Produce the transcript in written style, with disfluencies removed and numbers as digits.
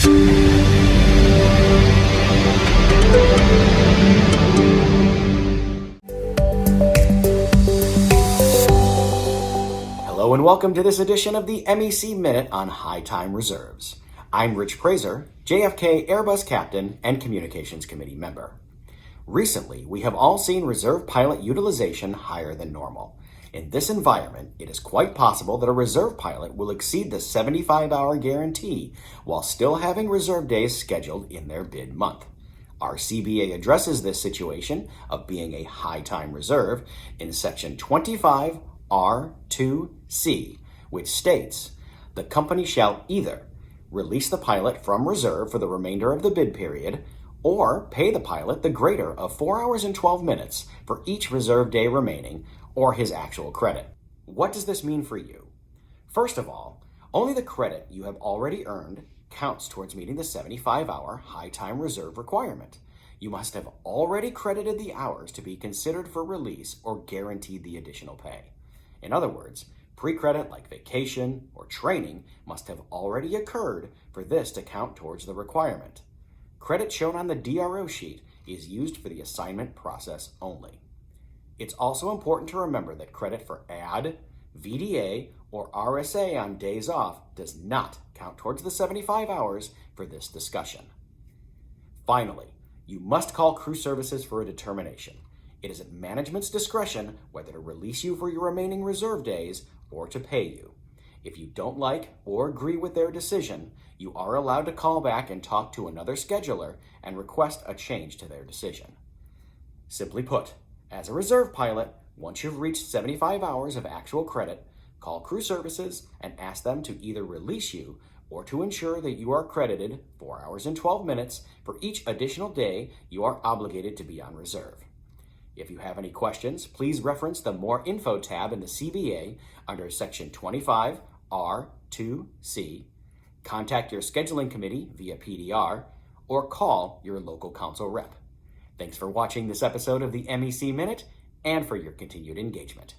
Hello and welcome to this edition of the MEC Minute on High Time Reserves. I'm Rich Prazer, JFK Airbus Captain and Communications Committee member. Recently, we have all seen reserve pilot utilization higher than normal. In this environment, it is quite possible that a reserve pilot will exceed the 75-hour guarantee while still having reserve days scheduled in their bid month. Our CBA addresses this situation of being a high time reserve in Section 25 R2C, which states, the company shall either release the pilot from reserve for the remainder of the bid period or pay the pilot the greater of 4 hours and 12 minutes for each reserve day remaining or his actual credit. What does this mean for you? First of all, only the credit you have already earned counts towards meeting the 75-hour high time reserve requirement. You must have already credited the hours to be considered for release or guaranteed the additional pay. In other words, pre-credit like vacation or training must have already occurred for this to count towards the requirement. Credit shown on the DRO sheet is used for the assignment process only. It's also important to remember that credit for AD, VDA, or RSA on days off does not count towards the 75 hours for this discussion. Finally, you must call crew services for a determination. It is at management's discretion whether to release you for your remaining reserve days or to pay you. If you don't like or agree with their decision, you are allowed to call back and talk to another scheduler and request a change to their decision. Simply put, as a reserve pilot, once you've reached 75 hours of actual credit, call crew services and ask them to either release you or to ensure that you are credited 4 hours and 12 minutes for each additional day you are obligated to be on reserve. If you have any questions, please reference the More Info tab in the CBA under Section 25 R2C, contact your scheduling committee via PDR, or call your local council rep. Thanks for watching this episode of the MEC Minute and for your continued engagement.